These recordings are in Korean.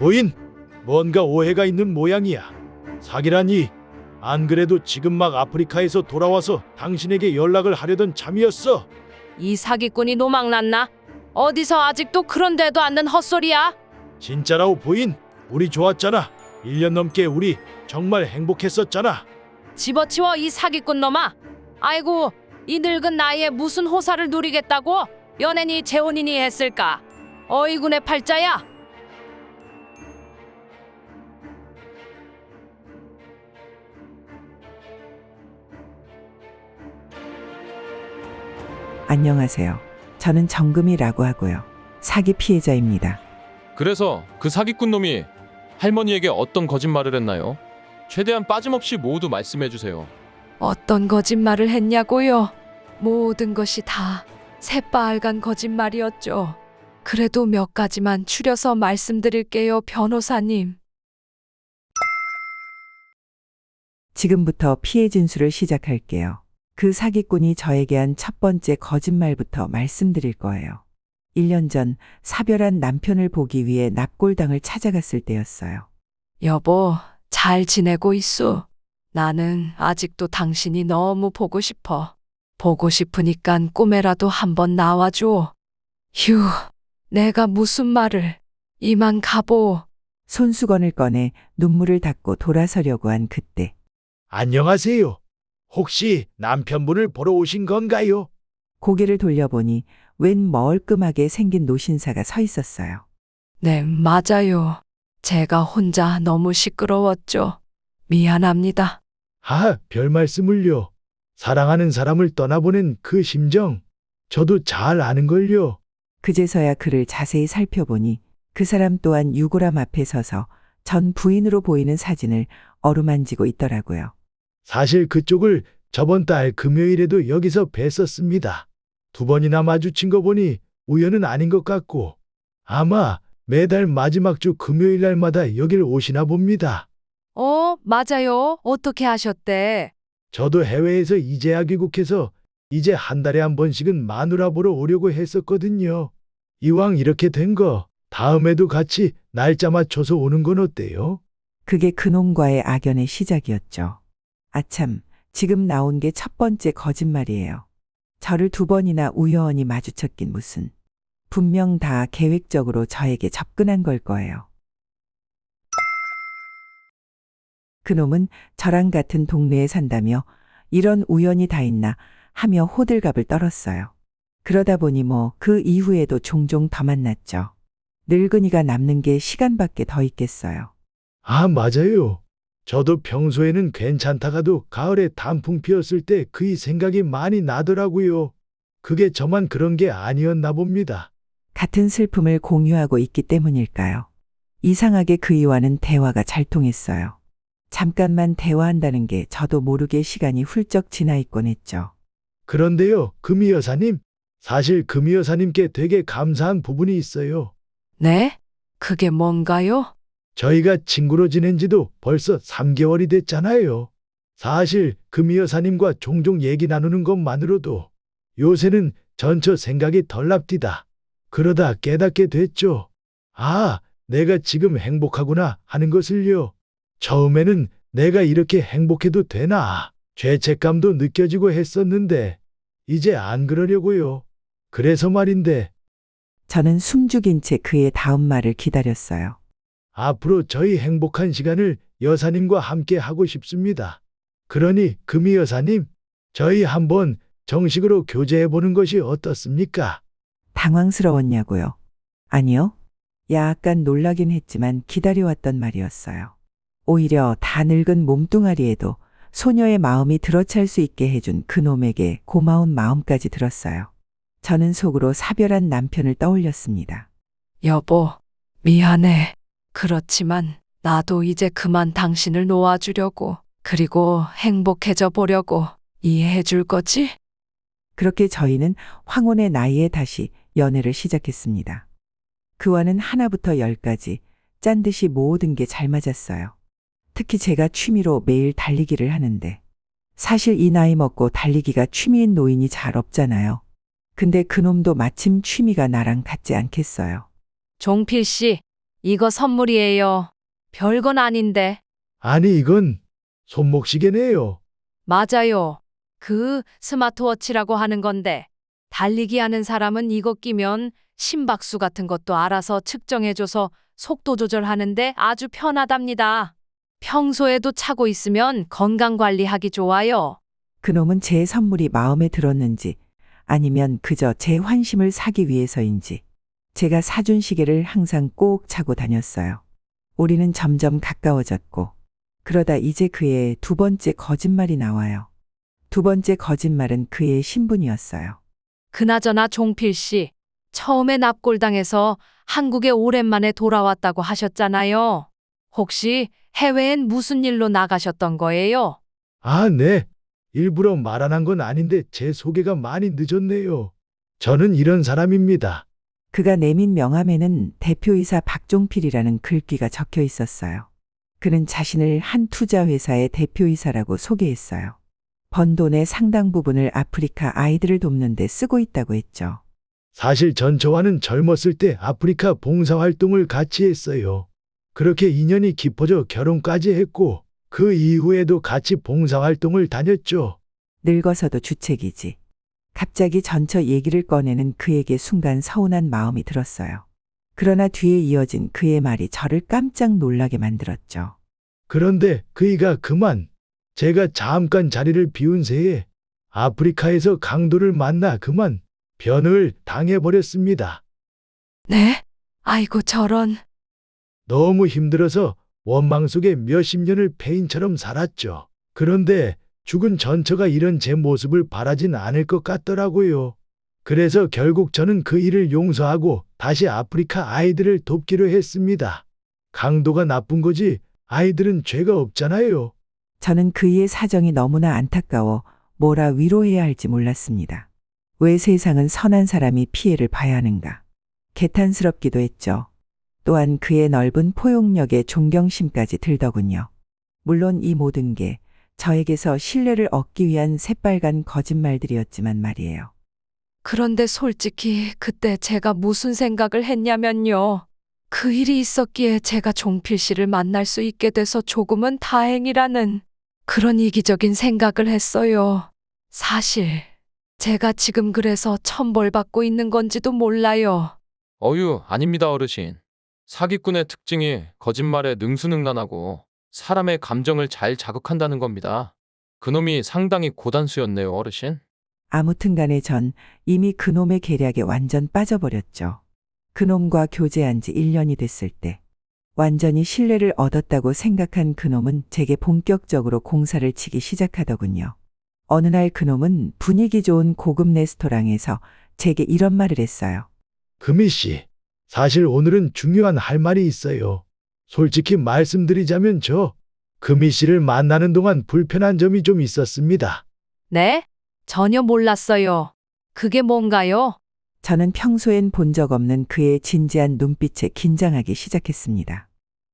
부인, 뭔가 오해가 있는 모양이야. 사기라니. 안 그래도 지금 막 아프리카에서 돌아와서 당신에게 연락을 하려던 참이었어. 이 사기꾼이 노망났나? 어디서 아직도 그런데도 않는 헛소리야? 진짜라오 부인. 우리 좋았잖아. 1년 넘게 우리 정말 행복했었잖아. 집어치워 이 사기꾼 놈아. 아이고, 이 늙은 나이에 무슨 호사를 누리겠다고 연애니 재혼이니 했을까? 어이구 내 팔자야. 안녕하세요. 저는 정금이라고 하고요. 사기 피해자입니다. 그래서 그 사기꾼 놈이 할머니에게 어떤 거짓말을 했나요? 최대한 빠짐없이 모두 말씀해 주세요. 어떤 거짓말을 했냐고요? 모든 것이 다 새빨간 거짓말이었죠. 그래도 몇 가지만 추려서 말씀드릴게요, 변호사님. 지금부터 피해 진술을 시작할게요. 그 사기꾼이 저에게 한 첫 번째 거짓말부터 말씀드릴 거예요. 1년 전 사별한 남편을 보기 위해 납골당을 찾아갔을 때였어요. 여보, 잘 지내고 있소? 나는 아직도 당신이 너무 보고 싶어. 보고 싶으니깐 꿈에라도 한번 나와줘. 휴, 내가 무슨 말을. 이만 가보. 손수건을 꺼내 눈물을 닦고 돌아서려고 한 그때 안녕하세요. 혹시 남편분을 보러 오신 건가요? 고개를 돌려보니 웬 멀끔하게 생긴 노신사가 서 있었어요. 네, 맞아요. 제가 혼자 너무 시끄러웠죠. 미안합니다. 아, 별 말씀을요. 사랑하는 사람을 떠나보낸 그 심정, 저도 잘 아는걸요. 그제서야 그를 자세히 살펴보니 그 사람 또한 유골함 앞에 서서 전 부인으로 보이는 사진을 어루만지고 있더라고요. 사실 그쪽을 저번 달 금요일에도 여기서 뵀었습니다. 2번이나 마주친 거 보니 우연은 아닌 것 같고 아마 매달 마지막 주 금요일 날마다 여길 오시나 봅니다. 맞아요. 어떻게 하셨대? 저도 해외에서 이제야 귀국해서 이제 한 달에 한 번씩은 마누라 보러 오려고 했었거든요. 이왕 이렇게 된 거 다음에도 같이 날짜 맞춰서 오는 건 어때요? 그게 그놈과의 악연의 시작이었죠. 아참, 지금 나온 게 첫 번째 거짓말이에요. 저를 2번이나 우연히 마주쳤긴 무슨. 분명 다 계획적으로 저에게 접근한 걸 거예요. 그놈은 저랑 같은 동네에 산다며 이런 우연이 다 있나 하며 호들갑을 떨었어요. 그러다 보니 그 이후에도 종종 더 만났죠. 늙은이가 남는 게 시간밖에 더 있겠어요. 아, 맞아요. 저도 평소에는 괜찮다가도 가을에 단풍 피었을 때 그의 생각이 많이 나더라고요. 그게 저만 그런 게 아니었나 봅니다. 같은 슬픔을 공유하고 있기 때문일까요? 이상하게 그이와는 대화가 잘 통했어요. 잠깐만 대화한다는 게 저도 모르게 시간이 훌쩍 지나 있곤 했죠. 그런데요, 금희 여사님. 사실 금희 여사님께 되게 감사한 부분이 있어요. 네? 그게 뭔가요? 저희가 친구로 지낸 지도 벌써 3개월이 됐잖아요. 사실 금희 여사님과 종종 얘기 나누는 것만으로도 요새는 전처 생각이 덜 납디다. 그러다 깨닫게 됐죠. 아, 내가 지금 행복하구나 하는 것을요. 처음에는 내가 이렇게 행복해도 되나 죄책감도 느껴지고 했었는데 이제 안 그러려고요. 그래서 말인데 저는 숨죽인 채 그의 다음 말을 기다렸어요. 앞으로 저희 행복한 시간을 여사님과 함께 하고 싶습니다. 그러니 금희 여사님, 저희 한번 정식으로 교제해보는 것이 어떻습니까? 당황스러웠냐고요? 아니요. 약간 놀라긴 했지만 기다려왔던 말이었어요. 오히려 다 늙은 몸뚱아리에도 소녀의 마음이 들어찰 수 있게 해준 그놈에게 고마운 마음까지 들었어요. 저는 속으로 사별한 남편을 떠올렸습니다. 여보, 미안해. 그렇지만 나도 이제 그만 당신을 놓아주려고, 그리고 행복해져 보려고. 이해해 줄 거지? 그렇게 저희는 황혼의 나이에 다시 연애를 시작했습니다. 그와는 하나부터 10까지 짠 듯이 모든 게 잘 맞았어요. 특히 제가 취미로 매일 달리기를 하는데 사실 이 나이 먹고 달리기가 취미인 노인이 잘 없잖아요. 근데 그놈도 마침 취미가 나랑 같지 않겠어요. 종필 씨, 이거 선물이에요. 별건 아닌데. 아니, 이건 손목시계네요. 맞아요. 그 스마트워치라고 하는 건데, 달리기 하는 사람은 이거 끼면 심박수 같은 것도 알아서 측정해줘서 속도 조절하는데 아주 편하답니다. 평소에도 차고 있으면 건강 관리하기 좋아요. 그놈은 제 선물이 마음에 들었는지 아니면 그저 제 환심을 사기 위해서인지 제가 사준 시계를 항상 꼭 차고 다녔어요. 우리는 점점 가까워졌고 그러다 이제 그의 두 번째 거짓말이 나와요. 두 번째 거짓말은 그의 신분이었어요. 그나저나 종필 씨, 처음에 납골당해서 한국에 오랜만에 돌아왔다고 하셨잖아요. 혹시 해외엔 무슨 일로 나가셨던 거예요? 아, 네. 일부러 말 안 한 건 아닌데 제 소개가 많이 늦었네요. 저는 이런 사람입니다. 그가 내민 명함에는 대표이사 박종필이라는 글귀가 적혀 있었어요. 그는 자신을 한 투자회사의 대표이사라고 소개했어요. 번 돈의 상당 부분을 아프리카 아이들을 돕는 데 쓰고 있다고 했죠. 사실 전 저와는 젊었을 때 아프리카 봉사활동을 같이 했어요. 그렇게 인연이 깊어져 결혼까지 했고 그 이후에도 같이 봉사활동을 다녔죠. 늙어서도 주책이지. 갑자기 전처 얘기를 꺼내는 그에게 순간 서운한 마음이 들었어요. 그러나 뒤에 이어진 그의 말이 저를 깜짝 놀라게 만들었죠. 그런데 그이가 그만 제가 잠깐 자리를 비운 새에 아프리카에서 강도를 만나 그만 변을 당해버렸습니다. 네? 아이고 저런. 너무 힘들어서 원망 속에 몇십 년을 폐인처럼 살았죠. 그런데 죽은 전처가 이런 제 모습을 바라진 않을 것 같더라고요. 그래서 결국 저는 그 일을 용서하고 다시 아프리카 아이들을 돕기로 했습니다. 강도가 나쁜 거지 아이들은 죄가 없잖아요. 저는 그의 사정이 너무나 안타까워 뭐라 위로해야 할지 몰랐습니다. 왜 세상은 선한 사람이 피해를 봐야 하는가. 개탄스럽기도 했죠. 또한 그의 넓은 포용력에 존경심까지 들더군요. 물론 이 모든 게 저에게서 신뢰를 얻기 위한 새빨간 거짓말들이었지만 말이에요. 그런데 솔직히 그때 제가 무슨 생각을 했냐면요. 그 일이 있었기에 제가 종필 씨를 만날 수 있게 돼서 조금은 다행이라는 그런 이기적인 생각을 했어요. 사실 제가 지금 그래서 천벌받고 있는 건지도 몰라요. 어휴, 아닙니다, 어르신. 사기꾼의 특징이 거짓말에 능수능란하고 사람의 감정을 잘 자극한다는 겁니다. 그놈이 상당히 고단수였네요, 어르신. 아무튼 간에 전 이미 그놈의 계략에 완전 빠져버렸죠. 그놈과 교제한 지 1년이 됐을 때 완전히 신뢰를 얻었다고 생각한 그놈은 제게 본격적으로 공사를 치기 시작하더군요. 어느 날 그놈은 분위기 좋은 고급 레스토랑에서 제게 이런 말을 했어요. 금희 씨, 사실 오늘은 중요한 할 말이 있어요. 솔직히 말씀드리자면 저 금희 씨를 만나는 동안 불편한 점이 좀 있었습니다. 네? 전혀 몰랐어요. 그게 뭔가요? 저는 평소엔 본 적 없는 그의 진지한 눈빛에 긴장하기 시작했습니다.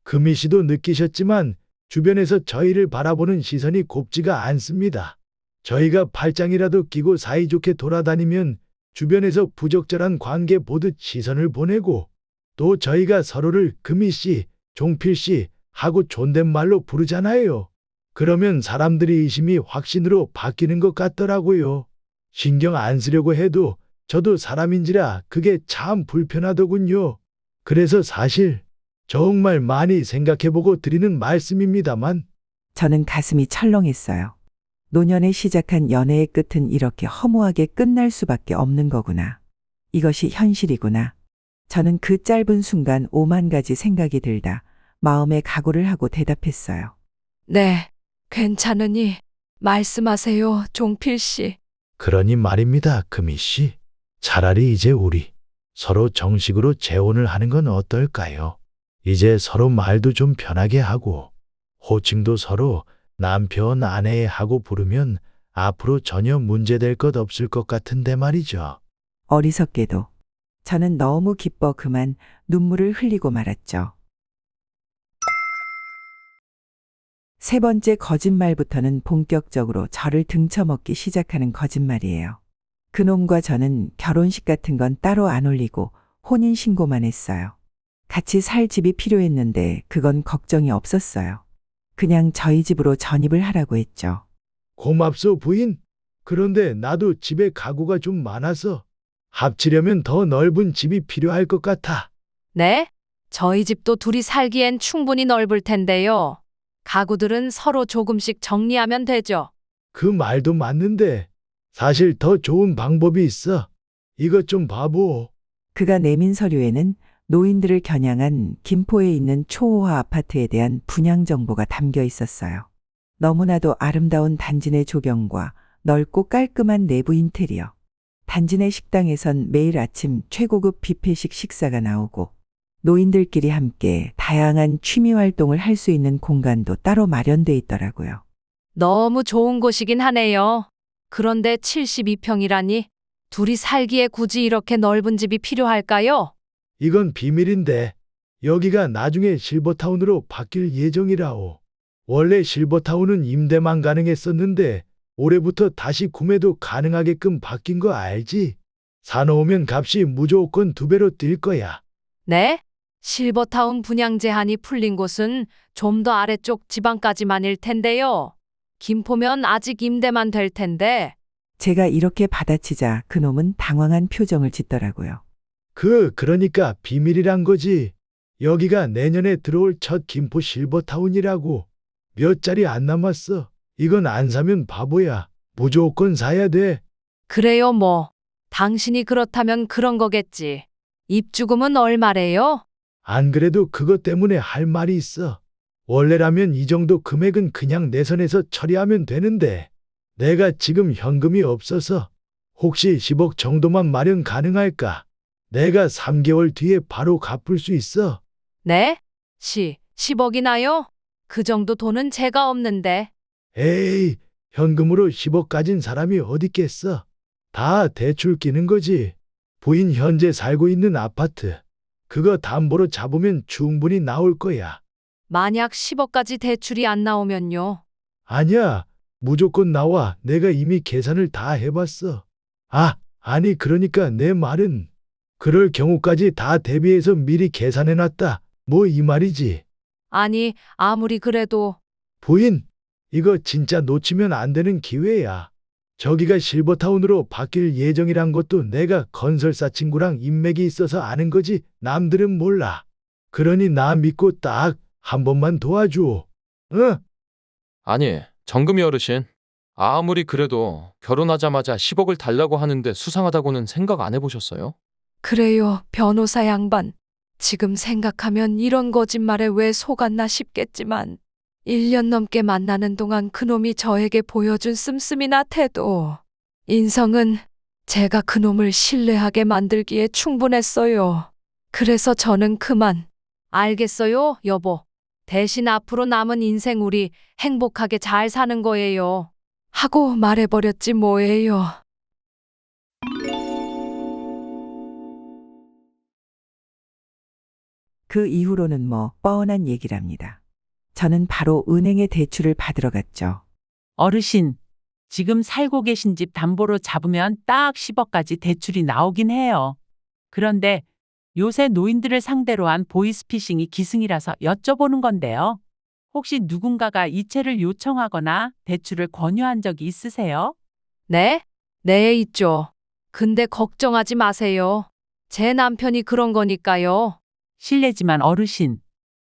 금희 씨도 느끼셨지만 주변에서 저희를 바라보는 시선이 곱지가 않습니다. 저희가 팔짱이라도 끼고 사이좋게 돌아다니면 주변에서 부적절한 관계 보듯 시선을 보내고 또 저희가 서로를 금희 씨, 종필 씨 하고 존댓말로 부르잖아요. 그러면 사람들의 의심이 확신으로 바뀌는 것 같더라고요. 신경 안 쓰려고 해도 저도 사람인지라 그게 참 불편하더군요. 그래서 사실 정말 많이 생각해보고 드리는 말씀입니다만 저는 가슴이 철렁했어요. 노년에 시작한 연애의 끝은 이렇게 허무하게 끝날 수밖에 없는 거구나. 이것이 현실이구나. 저는 그 짧은 순간 5만 가지 생각이 들다 마음에 각오를 하고 대답했어요. 네, 괜찮으니 말씀하세요, 종필 씨. 그러니 말입니다, 금희 씨. 차라리 이제 우리 서로 정식으로 재혼을 하는 건 어떨까요? 이제 서로 말도 좀 편하게 하고 호칭도 서로 남편, 아내 하고 부르면 앞으로 전혀 문제될 것 없을 것 같은데 말이죠. 어리석게도 저는 너무 기뻐 그만 눈물을 흘리고 말았죠. 세 번째 거짓말부터는 본격적으로 저를 등쳐먹기 시작하는 거짓말이에요. 그놈과 저는 결혼식 같은 건 따로 안 올리고 혼인신고만 했어요. 같이 살 집이 필요했는데 그건 걱정이 없었어요. 그냥 저희 집으로 전입을 하라고 했죠. 고맙소, 부인. 그런데 나도 집에 가구가 좀 많아서 합치려면 더 넓은 집이 필요할 것 같아. 네? 저희 집도 둘이 살기엔 충분히 넓을 텐데요. 가구들은 서로 조금씩 정리하면 되죠. 그 말도 맞는데 사실 더 좋은 방법이 있어. 이것 좀 봐보. 그가 내민 서류에는 노인들을 겨냥한 김포에 있는 초호화 아파트에 대한 분양 정보가 담겨 있었어요. 너무나도 아름다운 단지 내 조경과 넓고 깔끔한 내부 인테리어. 단지 내 식당에선 매일 아침 최고급 뷔페식 식사가 나오고 노인들끼리 함께 다양한 취미 활동을 할 수 있는 공간도 따로 마련돼 있더라고요. 너무 좋은 곳이긴 하네요. 그런데 72평이라니 둘이 살기에 굳이 이렇게 넓은 집이 필요할까요? 이건 비밀인데 여기가 나중에 실버타운으로 바뀔 예정이라오. 원래 실버타운은 임대만 가능했었는데 올해부터 다시 구매도 가능하게끔 바뀐 거 알지? 사놓으면 값이 무조건 2배로 뛸 거야. 네? 실버타운 분양 제한이 풀린 곳은 좀 더 아래쪽 지방까지만일 텐데요. 김포면 아직 임대만 될 텐데. 제가 이렇게 받아치자 그놈은 당황한 표정을 짓더라고요. 그러니까 비밀이란 거지. 여기가 내년에 들어올 첫 김포 실버타운이라고. 몇 자리 안 남았어. 이건 안 사면 바보야. 무조건 사야 돼. 그래요 뭐. 당신이 그렇다면 그런 거겠지. 입주금은 얼마래요? 안 그래도 그것 때문에 할 말이 있어. 원래라면 이 정도 금액은 그냥 내 선에서 처리하면 되는데 내가 지금 현금이 없어서 혹시 10억 정도만 마련 가능할까? 내가 3개월 뒤에 바로 갚을 수 있어. 네? 10억이나요? 그 정도 돈은 제가 없는데. 에이, 현금으로 10억 가진 사람이 어딨겠어. 다 대출 끼는 거지. 부인 현재 살고 있는 아파트. 그거 담보로 잡으면 충분히 나올 거야. 만약 10억까지 대출이 안 나오면요. 아니야. 무조건 나와. 내가 이미 계산을 다 해봤어. 아니 그러니까 내 말은 그럴 경우까지 다 대비해서 미리 계산해놨다. 뭐 이 말이지. 아니, 아무리 그래도 부인, 이거 진짜 놓치면 안 되는 기회야. 저기가 실버타운으로 바뀔 예정이란 것도 내가 건설사 친구랑 인맥이 있어서 아는 거지 남들은 몰라. 그러니 나 믿고 딱 한 번만 도와줘. 응? 아니, 정금이 어르신. 아무리 그래도 결혼하자마자 10억을 달라고 하는데 수상하다고는 생각 안 해보셨어요? 그래요, 변호사 양반. 지금 생각하면 이런 거짓말에 왜 속았나 싶겠지만 1년 넘게 만나는 동안 그놈이 저에게 보여준 씀씀이나 태도, 인성은 제가 그놈을 신뢰하게 만들기에 충분했어요. 그래서 저는 그만. 알겠어요, 여보. 대신 앞으로 남은 인생 우리 행복하게 잘 사는 거예요. 하고 말해버렸지 뭐예요. 그 이후로는 뭐 뻔한 얘기랍니다. 저는 바로 은행에 대출을 받으러 갔죠. 어르신, 지금 살고 계신 집 담보로 잡으면 딱 10억까지 대출이 나오긴 해요. 그런데 요새 노인들을 상대로 한 보이스피싱이 기승이라서 여쭤보는 건데요. 혹시 누군가가 이체를 요청하거나 대출을 권유한 적이 있으세요? 네? 네, 있죠. 근데 걱정하지 마세요. 제 남편이 그런 거니까요. 실례지만 어르신,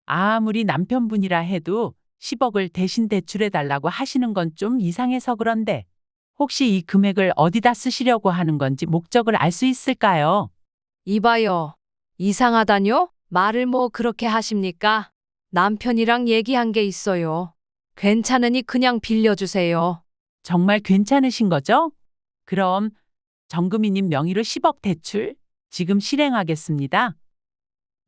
아무리 남편분이라 해도 10억을 대신 대출해달라고 하시는 건 좀 이상해서 그런데 혹시 이 금액을 어디다 쓰시려고 하는 건지 목적을 알 수 있을까요? 이봐요. 이상하다뇨? 말을 뭐 그렇게 하십니까? 남편이랑 얘기한 게 있어요. 괜찮으니 그냥 빌려주세요. 정말 괜찮으신 거죠? 그럼 정금이님 명의로 10억 대출 지금 실행하겠습니다.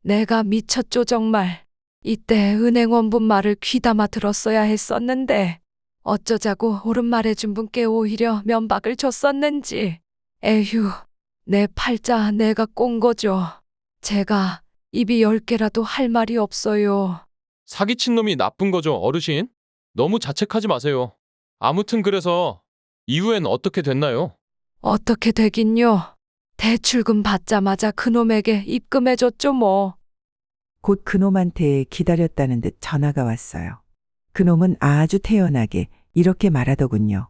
내가 미쳤죠, 정말. 이때 은행 원분 말을 귀담아 들었어야 했었는데 어쩌자고 옳은 말해준 분께 오히려 면박을 줬었는지. 에휴, 내 팔자 내가 꼰 거죠. 제가 입이 10개라도 할 말이 없어요. 사기친 놈이 나쁜 거죠, 어르신? 너무 자책하지 마세요. 아무튼 그래서 이후엔 어떻게 됐나요? 어떻게 되긴요. 대출금 받자마자 그놈에게 입금해줬죠 뭐. 곧 그놈한테 기다렸다는 듯 전화가 왔어요. 그놈은 아주 태연하게 이렇게 말하더군요.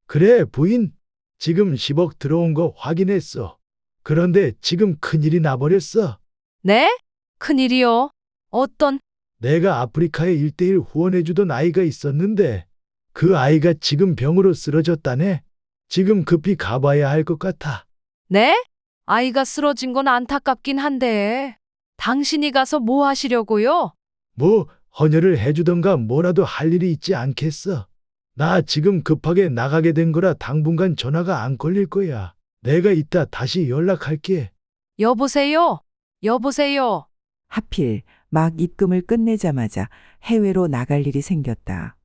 그래, 부인. 지금 10억 들어온 거 확인했어. 그런데 지금 큰일이 나버렸어. 네? 큰일이요. 어떤, 내가 아프리카에 1:1 후원해주던 아이가 있었는데 그 아이가 지금 병으로 쓰러졌다네. 지금 급히 가봐야 할 것 같아. 네? 아이가 쓰러진 건 안타깝긴 한데, 당신이 가서 뭐 하시려고요? 뭐 헌혈을 해주던가 뭐라도 할 일이 있지 않겠어. 나 지금 급하게 나가게 된 거라 당분간 전화가 안 걸릴 거야. 내가 이따 다시 연락할게. 여보세요? 여보세요? 하필 막 입금을 끝내자마자 해외로 나갈 일이 생겼다.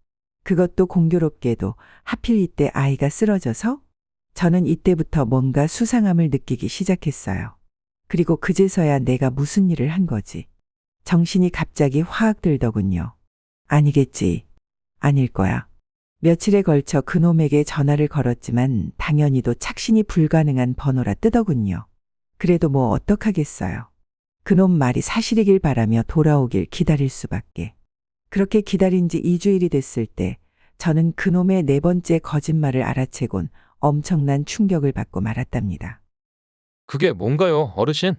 그것도 공교롭게도 하필 이때 아이가 쓰러져서 저는 이때부터 뭔가 수상함을 느끼기 시작했어요. 그리고 그제서야 내가 무슨 일을 한 거지. 정신이 갑자기 화악 들더군요. 아니겠지. 아닐 거야. 며칠에 걸쳐 그놈에게 전화를 걸었지만 당연히도 착신이 불가능한 번호라 뜨더군요. 그래도 뭐 어떡하겠어요. 그놈 말이 사실이길 바라며 돌아오길 기다릴 수밖에. 그렇게 기다린 지 2주일이 됐을 때 저는 그놈의 4번째 거짓말을 알아채곤 엄청난 충격을 받고 말았답니다. 그게 뭔가요, 어르신?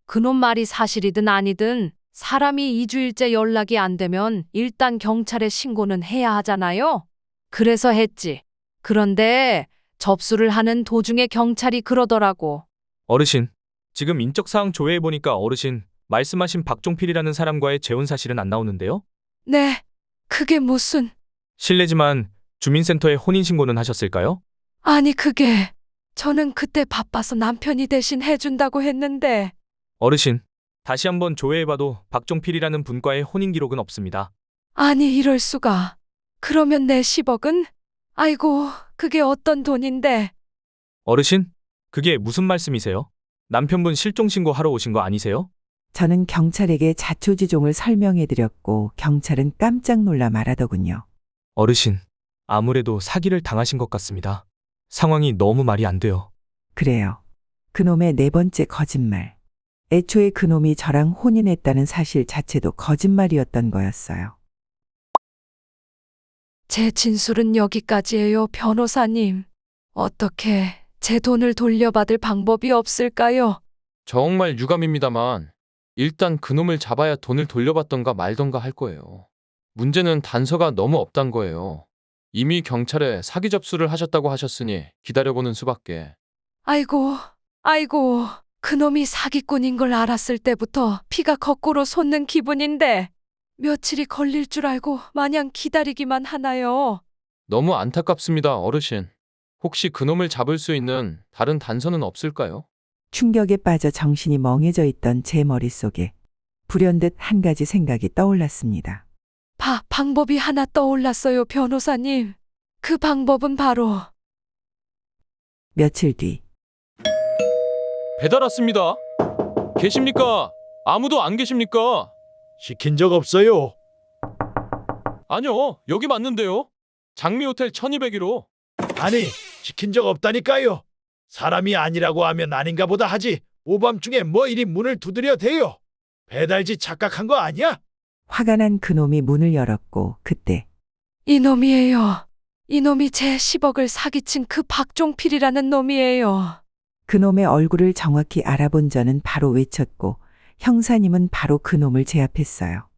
그놈 말이 사실이든 아니든 사람이 2주일째 연락이 안 되면 일단 경찰에 신고는 해야 하잖아요. 그래서 했지. 그런데 접수를 하는 도중에 경찰이 그러더라고. 어르신, 지금 인적사항 조회해보니까 어르신 말씀하신 박종필이라는 사람과의 재혼 사실은 안 나오는데요? 네, 그게 무슨... 실례지만 주민센터에 혼인신고는 하셨을까요? 아니 그게... 저는 그때 바빠서 남편이 대신 해준다고 했는데... 어르신, 다시 한번 조회해봐도 박종필이라는 분과의 혼인 기록은 없습니다. 아니 이럴 수가. 그러면 내 10억은? 아이고, 그게 어떤 돈인데... 어르신, 그게 무슨 말씀이세요? 남편분 실종신고 하러 오신 거 아니세요? 저는 경찰에게 자초지종을 설명해드렸고 경찰은 깜짝 놀라 말하더군요. 어르신, 아무래도 사기를 당하신 것 같습니다. 상황이 너무 말이 안 돼요. 그래요. 그놈의 4번째 거짓말. 애초에 그놈이 저랑 혼인했다는 사실 자체도 거짓말이었던 거였어요. 제 진술은 여기까지예요, 변호사님. 어떻게 제 돈을 돌려받을 방법이 없을까요? 정말 유감입니다만 일단 그놈을 잡아야 돈을 돌려받던가 말던가 할 거예요. 문제는 단서가 너무 없단 거예요. 이미 경찰에 사기 접수를 하셨다고 하셨으니 기다려보는 수밖에. 아이고, 아이고, 그놈이 사기꾼인 걸 알았을 때부터 피가 거꾸로 솟는 기분인데 며칠이 걸릴 줄 알고 마냥 기다리기만 하나요? 너무 안타깝습니다, 어르신. 혹시 그놈을 잡을 수 있는 다른 단서는 없을까요? 충격에 빠져 정신이 멍해져 있던 제 머릿속에 불현듯 한 가지 생각이 떠올랐습니다. 방법이 하나 떠올랐어요, 변호사님. 그 방법은 바로... 며칠 뒤 배달 왔습니다. 계십니까? 아무도 안 계십니까? 시킨 적 없어요. 아니요, 여기 맞는데요. 장미호텔 1201호. 아니, 시킨 적 없다니까요. 사람이 아니라고 하면 아닌가 보다 하지. 오밤중에 뭐 이리 문을 두드려 대요. 배달지 착각한 거 아니야? 화가 난 그놈이 문을 열었고 그때 이놈이에요. 이놈이 제 10억을 사기친 그 박종필이라는 놈이에요. 그놈의 얼굴을 정확히 알아본 저는 바로 외쳤고 형사님은 바로 그놈을 제압했어요.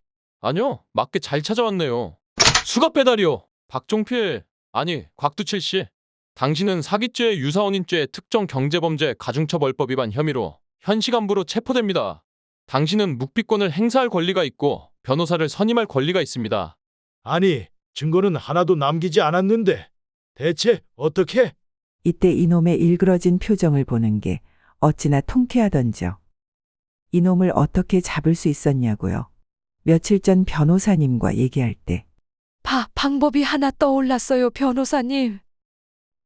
아니요, 맞게 잘 찾아왔네요. 수갑 배달이요. 박종필, 아니 곽두칠 씨. 당신은 사기죄, 유사혼인죄, 특정경제범죄, 가중처벌법 위반 혐의로 현시간부로 체포됩니다. 당신은 묵비권을 행사할 권리가 있고 변호사를 선임할 권리가 있습니다. 아니, 증거는 하나도 남기지 않았는데 대체 어떻게? 이때 이놈의 일그러진 표정을 보는 게 어찌나 통쾌하던지요. 이놈을 어떻게 잡을 수 있었냐고요. 며칠 전 변호사님과 얘기할 때 방법이 하나 떠올랐어요, 변호사님.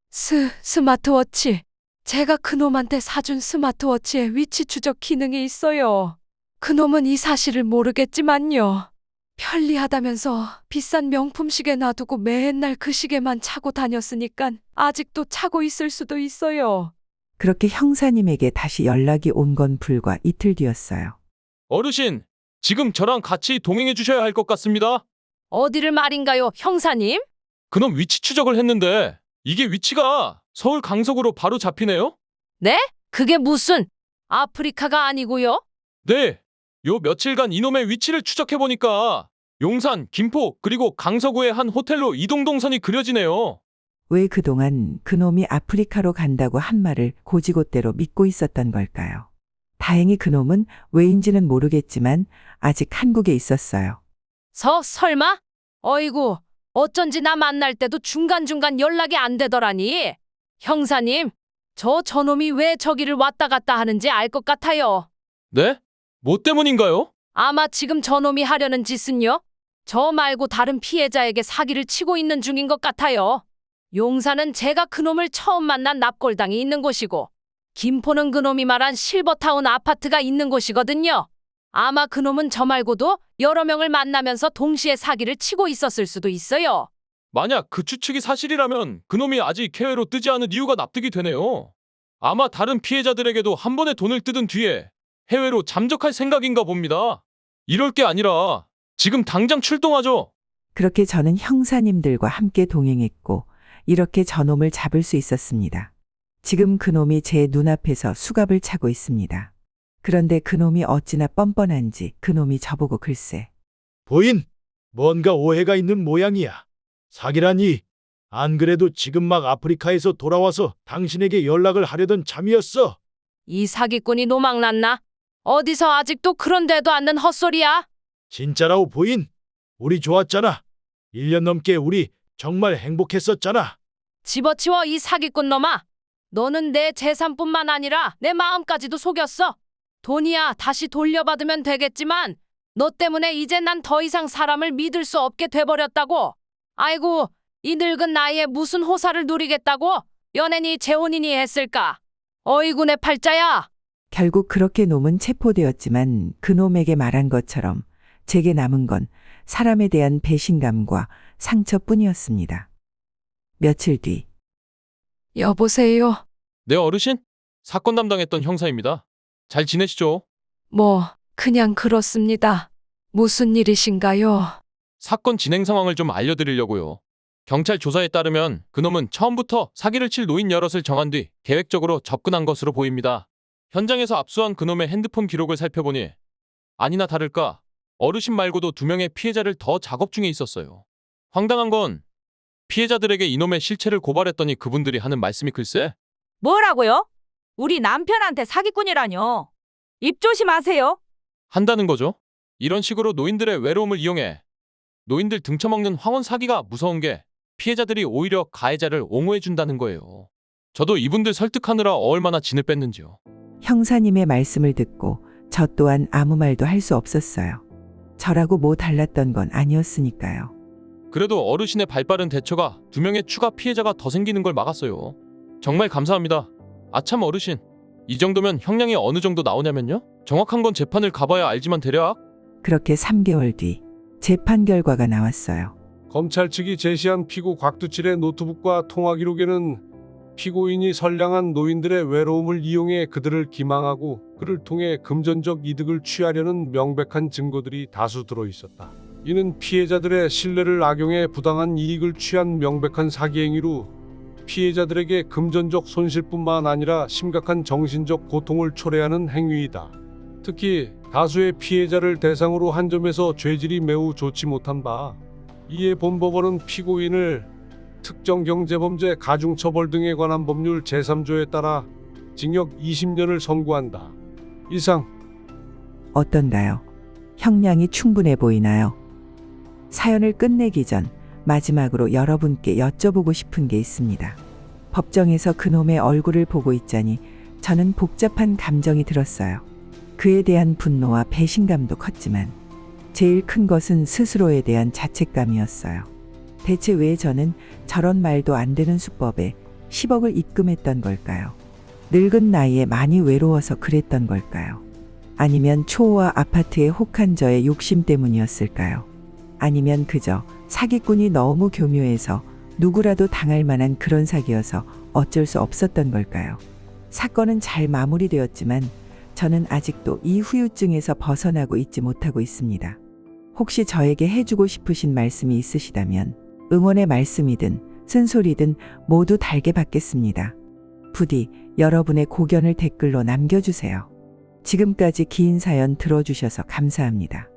스마트워치. 제가 그놈한테 사준 스마트워치에 위치 추적 기능이 있어요. 그놈은 이 사실을 모르겠지만요. 편리하다면서 비싼 명품 시계 놔두고 맨날 그 시계만 차고 다녔으니까 아직도 차고 있을 수도 있어요. 그렇게 형사님에게 다시 연락이 온 건 불과 이틀 뒤였어요. 어르신, 지금 저랑 같이 동행해 주셔야 할 것 같습니다. 어디를 말인가요, 형사님? 그놈 위치 추적을 했는데 이게 위치가 서울 강석으로 바로 잡히네요? 네? 그게 무슨 아프리카가 아니고요? 네. 요 며칠간 이놈의 위치를 추적해보니까 용산, 김포, 그리고 강서구의 한 호텔로 이동 동선이 그려지네요. 왜 그동안 그놈이 아프리카로 간다고 한 말을 고지곳대로 믿고 있었던 걸까요? 다행히 그놈은 왜인지는 모르겠지만 아직 한국에 있었어요. 설마? 어이구, 어쩐지 나 만날 때도 중간중간 연락이 안 되더라니. 형사님, 저놈이 왜 저기를 왔다 갔다 하는지 알 것 같아요. 네? 뭐 때문인가요? 아마 지금 저놈이 하려는 짓은요? 저 말고 다른 피해자에게 사기를 치고 있는 중인 것 같아요. 용산은 제가 그놈을 처음 만난 납골당이 있는 곳이고, 김포는 그놈이 말한 실버타운 아파트가 있는 곳이거든요. 아마 그놈은 저 말고도 여러 명을 만나면서 동시에 사기를 치고 있었을 수도 있어요. 만약 그 추측이 사실이라면 그놈이 아직 해외로 뜨지 않은 이유가 납득이 되네요. 아마 다른 피해자들에게도 한 번에 돈을 뜯은 뒤에 해외로 잠적할 생각인가 봅니다. 이럴 게 아니라 지금 당장 출동하죠. 그렇게 저는 형사님들과 함께 동행했고 이렇게 저놈을 잡을 수 있었습니다. 지금 그놈이 제 눈앞에서 수갑을 차고 있습니다. 그런데 그놈이 어찌나 뻔뻔한지 그놈이 저보고 글쎄 부인, 뭔가 오해가 있는 모양이야. 사기라니. 안 그래도 지금 막 아프리카에서 돌아와서 당신에게 연락을 하려던 참이었어. 이 사기꾼이 노망났나? 어디서 아직도 그런데도 않는 헛소리야? 진짜라오 부인. 우리 좋았잖아. 1년 넘게 우리 정말 행복했었잖아. 집어치워 이 사기꾼 놈아. 너는 내 재산뿐만 아니라 내 마음까지도 속였어. 돈이야 다시 돌려받으면 되겠지만 너 때문에 이제 난 더 이상 사람을 믿을 수 없게 돼버렸다고. 아이고, 이 늙은 나이에 무슨 호사를 누리겠다고? 연애니 재혼이니 했을까? 어이구 내 팔자야. 결국 그렇게 놈은 체포되었지만 그놈에게 말한 것처럼 제게 남은 건 사람에 대한 배신감과 상처뿐이었습니다. 며칠 뒤 여보세요. 네, 어르신. 사건 담당했던 형사입니다. 잘 지내시죠? 뭐 그냥 그렇습니다. 무슨 일이신가요? 사건 진행 상황을 좀 알려드리려고요. 경찰 조사에 따르면 그놈은 처음부터 사기를 칠 노인 여럿을 정한 뒤 계획적으로 접근한 것으로 보입니다. 현장에서 압수한 그놈의 핸드폰 기록을 살펴보니 아니나 다를까 어르신 말고도 2명의 피해자를 더 작업 중에 있었어요. 황당한 건 피해자들에게 이놈의 실체를 고발했더니 그분들이 하는 말씀이 글쎄 뭐라고요? 우리 남편한테 사기꾼이라뇨. 입 조심하세요. 한다는 거죠. 이런 식으로 노인들의 외로움을 이용해 노인들 등쳐먹는 황혼 사기가 무서운 게 피해자들이 오히려 가해자를 옹호해준다는 거예요. 저도 이분들 설득하느라 얼마나 진을 뺐는지요. 형사님의 말씀을 듣고 저 또한 아무 말도 할 수 없었어요. 저라고 뭐 달랐던 건 아니었으니까요. 그래도 어르신의 발빠른 대처가 2명의 추가 피해자가 더 생기는 걸 막았어요. 정말 감사합니다. 아참 어르신, 이 정도면 형량이 어느 정도 나오냐면요? 정확한 건 재판을 가봐야 알지만 대략 그렇게 3개월 뒤 재판 결과가 나왔어요. 검찰 측이 제시한 피고 곽두칠의 노트북과 통화 기록에는 피고인이 선량한 노인들의 외로움을 이용해 그들을 기망하고 그를 통해 금전적 이득을 취하려는 명백한 증거들이 다수 들어 있었다. 이는 피해자들의 신뢰를 악용해 부당한 이익을 취한 명백한 사기 행위로 피해자들에게 금전적 손실뿐만 아니라 심각한 정신적 고통을 초래하는 행위이다. 특히 다수의 피해자를 대상으로 한 점에서 죄질이 매우 좋지 못한 바, 이에 본법원은 피고인을 특정 경제범죄 가중처벌 등에 관한 법률 제3조에 따라 징역 20년을 선고한다. 이상. 어떤가요? 형량이 충분해 보이나요? 사연을 끝내기 전 마지막으로 여러분께 여쭤보고 싶은 게 있습니다. 법정에서 그놈의 얼굴을 보고 있자니 저는 복잡한 감정이 들었어요. 그에 대한 분노와 배신감도 컸지만 제일 큰 것은 스스로에 대한 자책감이었어요. 대체 왜 저는 저런 말도 안 되는 수법에 10억을 입금했던 걸까요? 늙은 나이에 많이 외로워서 그랬던 걸까요? 아니면 초호화 아파트의 혹한 저의 욕심 때문이었을까요? 아니면 그저 사기꾼이 너무 교묘해서 누구라도 당할 만한 그런 사기여서 어쩔 수 없었던 걸까요? 사건은 잘 마무리되었지만 저는 아직도 이 후유증에서 벗어나고 있지 못하고 있습니다. 혹시 저에게 해주고 싶으신 말씀이 있으시다면 응원의 말씀이든 쓴소리든 모두 달게 받겠습니다. 부디 여러분의 고견을 댓글로 남겨주세요. 지금까지 긴 사연 들어주셔서 감사합니다.